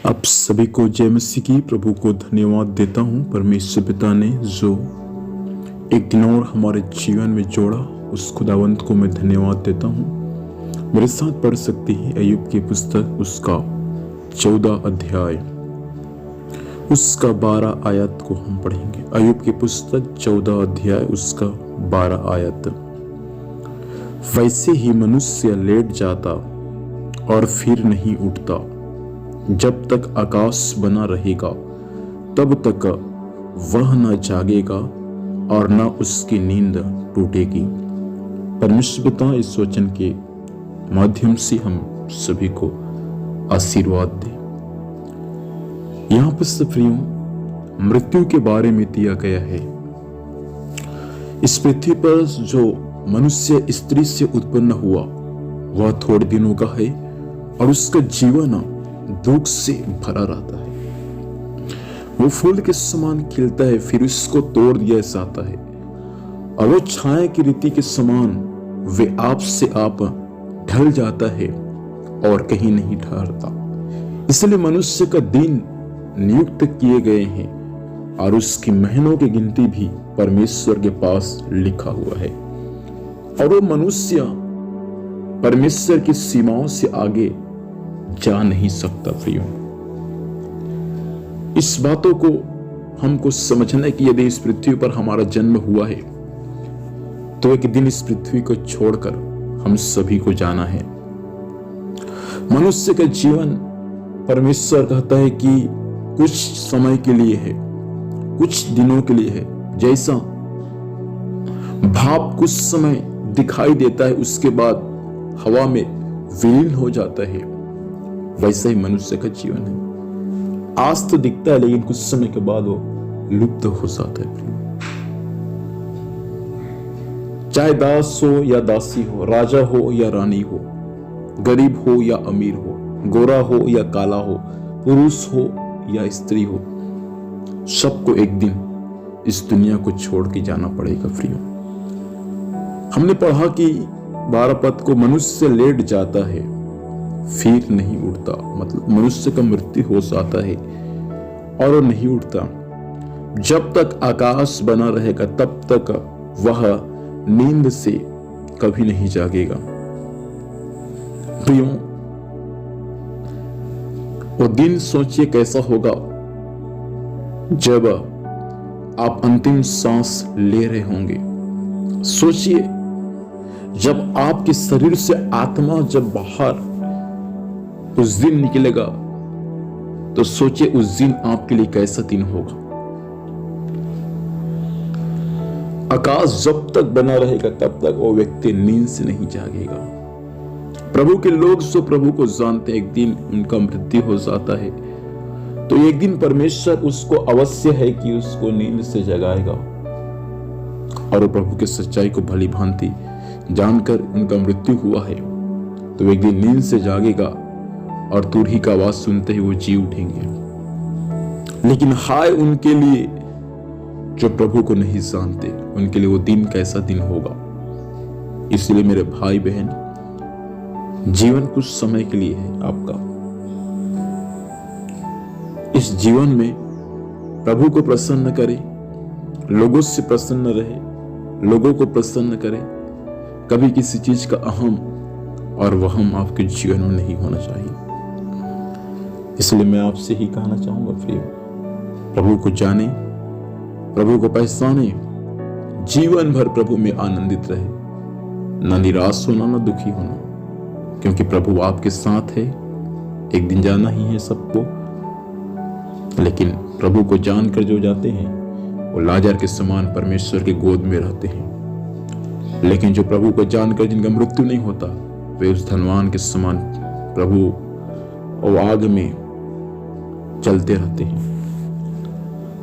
आप सभी को जय मसीह की। प्रभु को धन्यवाद देता हूँ। परमेश्वर पिता ने जो एक दिन और हमारे जीवन में जोड़ा, उस खुदावंत को मैं धन्यवाद देता हूँ। मेरे साथ पढ़ सकते हैं अय्यूब की पुस्तक, उसका 14 अध्याय, उसका 12 आयत को हम पढ़ेंगे। अय्यूब की पुस्तक 14 अध्याय, उसका 12 आयत। वैसे ही मनुष्य लेट जाता और फिर नहीं उठता, जब तक आकाश बना रहेगा तब तक वह न जागेगा और न उसकी नींद टूटेगी। परमेश्वर पिता इस वचन के माध्यम से हम सभी को आशीर्वाद दे। यहाँ पर सफरियों मृत्यु के बारे में दिया गया है। इस पृथ्वी पर जो मनुष्य स्त्री से उत्पन्न हुआ वह थोड़े दिनों का है और उसका जीवन दुख से भरा रहता है। वो फूल के समान खिलता है, फिर उसको तोड़ दिया जाता है, और वो छाया की रीति के समान वे आप से आप ढल जाता है और कहीं नहीं ठहरता। इसलिए मनुष्य का दिन नियुक्त किए गए हैं और उसकी महीनों की गिनती भी परमेश्वर के पास लिखा हुआ है, और वो मनुष्य परमेश्वर की सीमाओं से आगे जा नहीं सकता। प्रियो, इस बातों को हमको समझना है कि यदि इस पृथ्वी पर हमारा जन्म हुआ है तो एक दिन इस पृथ्वी को छोड़कर हम सभी को जाना है। मनुष्य का जीवन परमेश्वर कहता है कि कुछ समय के लिए है, कुछ दिनों के लिए है। जैसा भाप कुछ समय दिखाई देता है, उसके बाद हवा में विलीन हो जाता है, वैसा ही मनुष्य का जीवन है। आज तो दिखता है लेकिन कुछ समय के बाद वो लुप्त हो जाता है। चाहे दास हो या दासी हो, राजा हो या रानी हो, गरीब हो या अमीर हो, गोरा हो या काला हो, पुरुष हो या स्त्री हो, सबको एक दिन इस दुनिया को छोड़ के जाना पड़ेगा। प्रियो, हमने पढ़ा कि 12 पद को, मनुष्य लेट जाता है फिर नहीं उठता, मतलब मनुष्य का मृत्यु हो जाता है और वो नहीं उठता। जब तक आकाश बना रहेगा तब तक वह नींद से कभी नहीं जागेगा। प्रियो, वो दिन सोचिए कैसा होगा जब आप अंतिम सांस ले रहे होंगे। सोचिए जब आपके शरीर से आत्मा जब बाहर उस दिन निकलेगा, तो सोचिए उस दिन आपके लिए कैसा दिन होगा। आकाश जब तक बना रहेगा तब तक वो व्यक्ति नींद से नहीं जागेगा। प्रभु के लोग जो प्रभु को जानते हैं, एक दिन उनका मृत्यु हो जाता है तो एक दिन परमेश्वर उसको अवश्य है कि उसको नींद से जगाएगा, और वो प्रभु के सच्चाई को भली भांति जानकर उनका मृत्यु हुआ है तो एक दिन नींद से जागेगा और तुरही का आवाज सुनते ही वो जी उठेंगे। लेकिन हाय उनके लिए जो प्रभु को नहीं जानते, उनके लिए वो दिन कैसा दिन होगा। इसलिए मेरे भाई बहन, जीवन कुछ समय के लिए है आपका। इस जीवन में प्रभु को प्रसन्न करें, लोगों से प्रसन्न रहे, लोगों को प्रसन्न करें। कभी किसी चीज का अहम और वहम आपके जीवन में नहीं होना चाहिए। इसलिए मैं आपसे ही कहना चाहूंगा, प्रिय, प्रभु को जाने, प्रभु को पहचाने, जीवन भर प्रभु में आनंदित रहे, ना निराश होना ना दुखी होना, क्योंकि प्रभु आपके साथ है। एक दिन जाना ही है सबको, लेकिन प्रभु को जानकर जो जाते हैं वो लाजर के समान परमेश्वर के गोद में रहते हैं। लेकिन जो प्रभु को जानकर जिनका मृत्यु नहीं होता, वे उस धनवान के समान प्रभु और आग में चलते रहते हैं।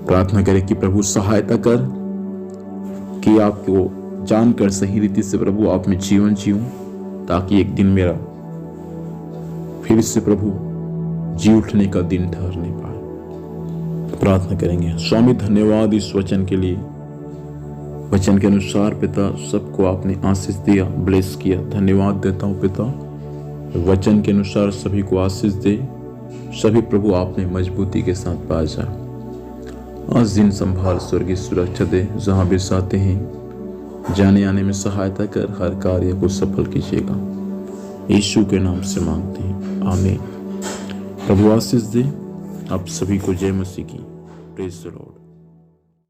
प्रार्थना करें कि प्रभु सहायता कर कि आपको जानकर सही रीति से प्रभु आप में जीवन जीऊं, ताकि एक दिन मेरा फिर से प्रभु जी उठने का दिन ठहरने पाए। प्रार्थना करेंगे। स्वामी, धन्यवाद इस वचन के लिए। वचन के अनुसार पिता सबको आपने आशीष दिया, ब्लेस किया। धन्यवाद देता हूं पिता, वचन के अनुसार सभी को आशीष दे। सभी प्रभु आप में मजबूती के साथ पा जा। आज दिन संभाल, स्वर्गीय सुरक्षा दे, जहां भी साथे हैं जाने आने में सहायता कर, हर कार्य को सफल कीजिएगा। यीशु के नाम से मांगते हैं, आमीन। प्रभु आशीष दे आप सभी को। जय मसीह की। Praise the Lord.